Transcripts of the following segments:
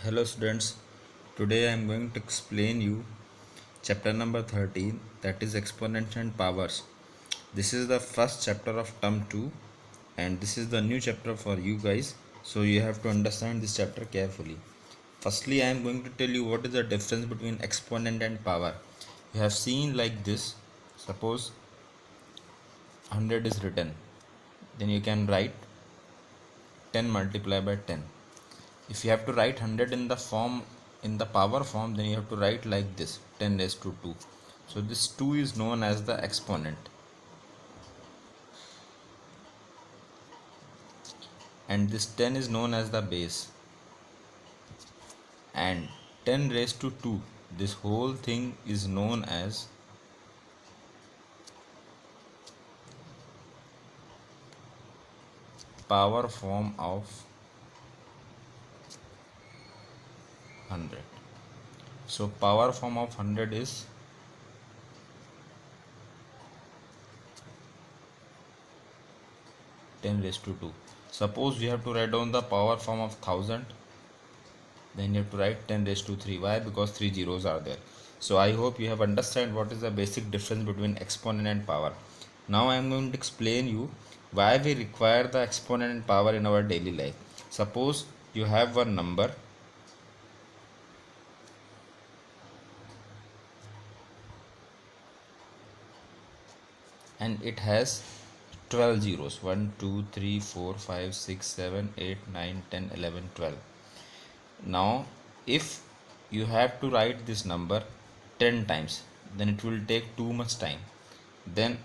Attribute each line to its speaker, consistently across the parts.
Speaker 1: Hello students, today I am going to explain you chapter number 13, that is exponents and powers. This is the first chapter of term 2 and this is the new chapter for you guys, so you have to understand this chapter carefully. Firstly, I am going to tell you what is the difference between exponent and power. You have seen like this. Suppose 100 is written, then you can write 10 multiplied by 10. If you have to write 100 in the power form, then you have to write like this, 10 raised to 2. So this 2 is known as the exponent and this 10 is known as the base, and 10 raised to 2, this whole thing is known as power form of 100. So power form of 100 is 10 raised to 2. Suppose you have to write down the power form of 1000, then you have to write 10 raised to 3. Why? Because 3 zeros are there. So I hope you have understand what is the basic difference between exponent and power. Now I am going to explain you why we require the exponent and power in our daily life. Suppose you have one number and it has 12 zeros, 1 2 3 4 5 6 7 8 9 10 11 12. Now if you have to write this number 10 times, then it will take too much time. Then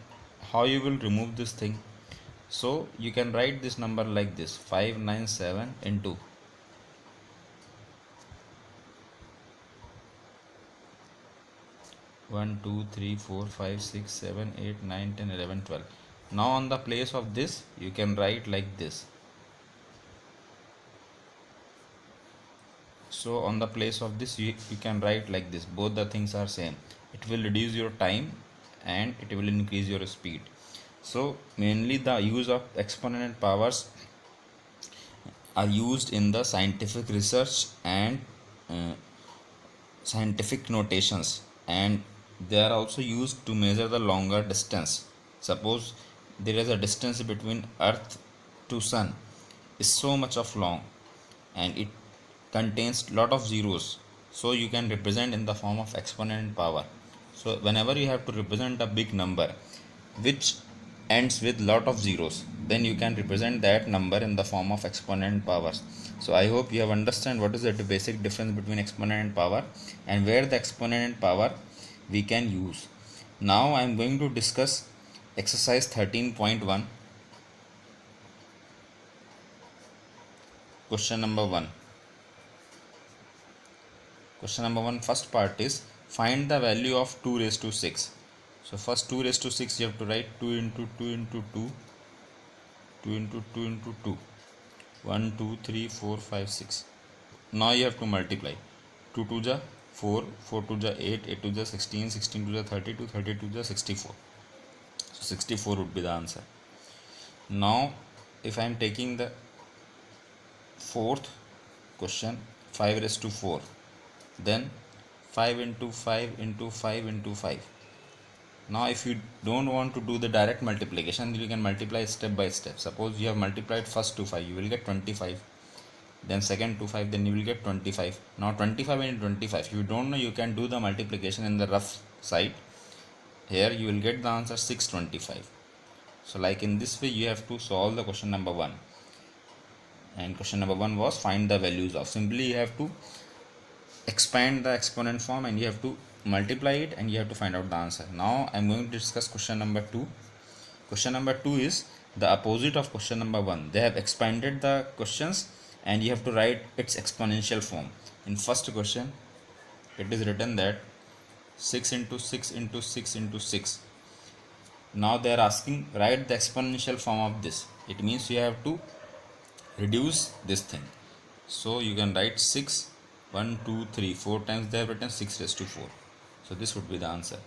Speaker 1: how you will remove this thing? So you can write this number like this, 597 into 1 2 3 4 5 6 7 8 9 10 11 12. Now on the place of this you can write like this. So on the place of this you can write like this. Both the things are same. It will reduce your time and it will increase your speed. So mainly the use of exponent and powers are used in the scientific research and uh, scientific notations, and they are also used to measure the longer distance. Suppose there is a distance between earth to sun is so much of long and it contains lot of zeros, so you can represent in the form of exponent and power. So whenever you have to represent a big number which ends with lot of zeros, then you can represent that number in the form of exponent and powers. So I hope you have understand what is the basic difference between exponent and power and where the exponent and power we can use. Now I am going to discuss exercise 13.1. Question number 1. Question number 1, first part is find the value of 2 raised to 6. So first 2 raised to 6 you have to write 2 into 2 into 2, 2 into 2 into 2, 1 2 3 4 5 6. Now you have to multiply. 2 2 ja 4, 4 2 ja 8, 8 2 ja 16, 16 2 ja 32, 32 ja 64. So 64 would be the answer. Now if I am taking the fourth question, 5 raised to 4, then 5 into 5 into 5 into 5. Now if you don't want to do the direct multiplication, you can multiply step by step. Suppose you have multiplied first to 5, you will get 25, then second to 5, then you will get 25. Now 25 into 25, if you don't know, you can do the multiplication in the rough side. Here you will get the answer 625. So like in this way you have to solve the question number 1, and question number 1 was find the values of. Simply you have to expand the exponent form and you have to multiply it and you have to find out the answer. Now I am going to discuss question number 2. Question number 2 is the opposite of question number 1. They have expanded the questions and you have to write its exponential form. In first question it is written that 6 into 6 into 6 into 6. Now they are asking write the exponential form of this. It means you have to reduce this thing. So you can write 6, 1 2 3 4 times they have written 6 raised to 4. So this would be the answer.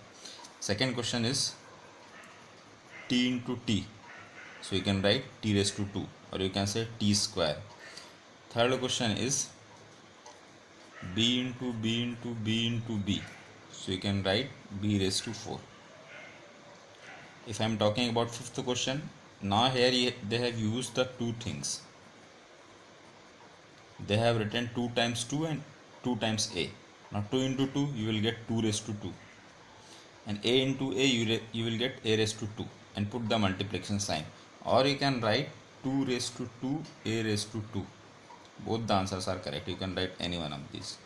Speaker 1: Second question is t into t. So you can write t raised to 2 or you can say t square. Third question is b into b into b into b. So you can write b raised to 4. If I am talking about fifth question, now here they have used the two things. They have written 2 times 2 and 2 times a. Now 2 into 2 you will get 2 raised to 2, and a into a you will get a raised to 2, and put the multiplication sign, or you can write 2 raised to 2 a raised to 2. Both the answers are correct. You can write any one of these.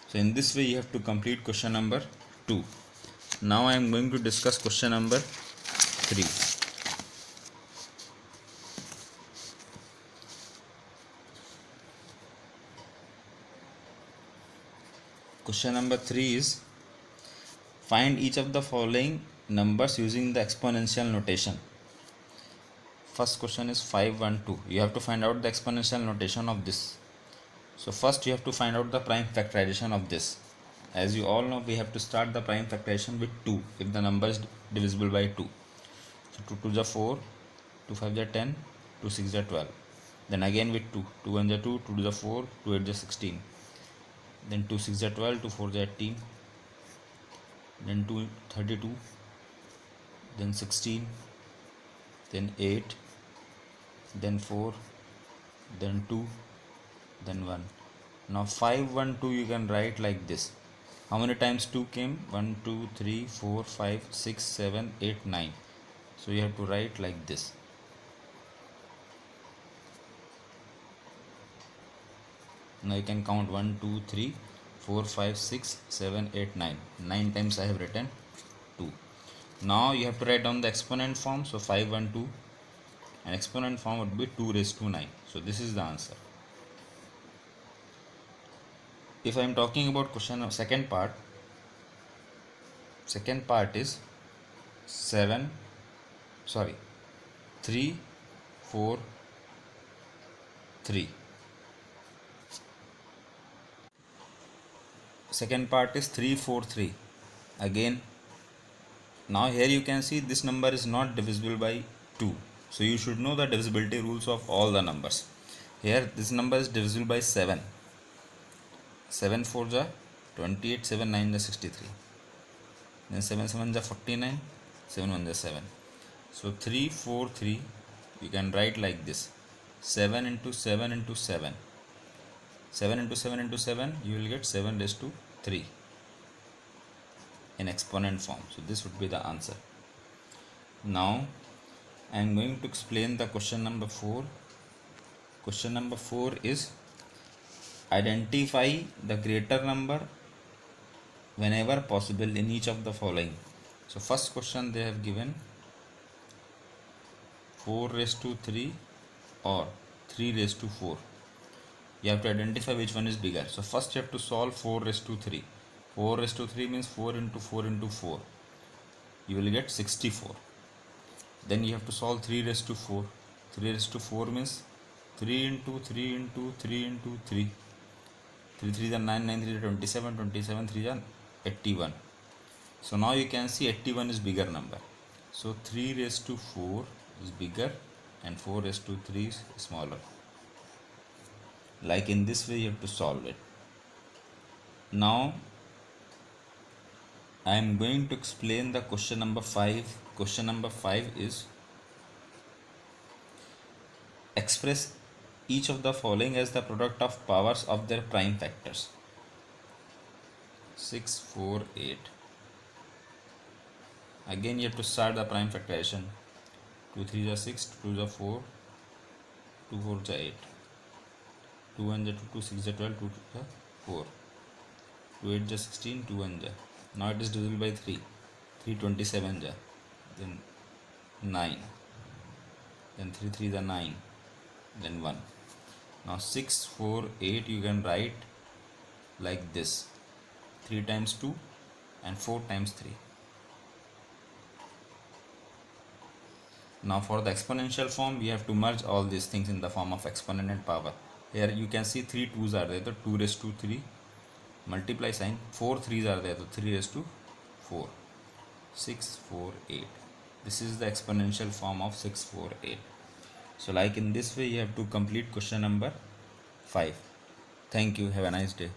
Speaker 1: So in this way you have to complete question number 2. Now I am going to discuss question number 3. Question number 3 is, find each of the following numbers using the exponential notation. First question is 512. You have to find out the exponential notation of this. So first you have to find out the prime factorization of this. As you all know, we have to start the prime factorization with 2 if the number is divisible by 2. So 2 to the 4, 2 5 the 10, 2 6 the 12. Then again with 2, 2 1 the 2, 2 to the 4, 2 8 the 16. Then 2 6 the 12, 2 4 the 18. Then 2 32, then 16, then 8, then 4, then 2, then 1. Now 5 1 2 you can write like this. How many times 2 came? 1 2 3 4 5 6 7 8 9. So you have to write like this. Now you can count 1 2 3 4 5 6 7 8 9. 9 times I have written 2. Now you have to write down the exponent form. So 5 1 2, and exponent form would be 2 raised to 9. So this is the answer. If I am talking about question of second part is 3 4 3. Second part is 3 4 3. Again, now here you can see this number is not divisible by 2. So you should know the divisibility rules of all the numbers. Here this number is divisible by 7. 7 4 ja 28, 7 9 ja 63. Then 7 7 ja 49, 7 1 ja 7. So 3 4 3 you can write like this. 7 into 7 into 7. 7 into 7 into 7 you will get 7 raised to 3 in exponent form. So this would be the answer. Now I am going to explain the question number 4. Question number 4 is, identify the greater number whenever possible in each of the following. So first question they have given 4 raised to 3 or 3 raised to 4. You have to identify which one is bigger. So first you have to solve 4 raised to 3. 4 raised to 3 means 4 into 4 into 4. You will get 64. Then you have to solve 3 raised to 4. 3 raised to 4 means 3 into 3 into 3 into 3. 3 3 is 9, 9 3 is 27, 27 3 is 81. So now you can see 81 is bigger number. So 3 raised to 4 is bigger and 4 raised to 3 is smaller. Like in this way you have to solve it. Now I am going to explain the question number 5. Question number 5 is, express each of the following as the product of powers of their prime factors. 6 4 8. Again you have to start the prime factorization. 2 3 is 6, 2 is 4, 2 4 is 8, 2 1 is 2, 2 6 is 12, 2 2 is 4, 2 8 is 16, 2 1 is. Now it is divisible by 3. 3 27 is, then 9, then 3 3 is 9, then 1. Now 6 4 8 you can write like this. 3 times 2 and 4 times 3. Now for the exponential form we have to merge all these things in the form of exponent and power. Here you can see 3 2's are there, so 2 raised to 3, multiply sign, 4 3's are there, so 3 raised to 4. 6 4 8. This is the exponential form of 6 4 8. So like in this way you have to complete question number 5. Thank you. Have a nice day.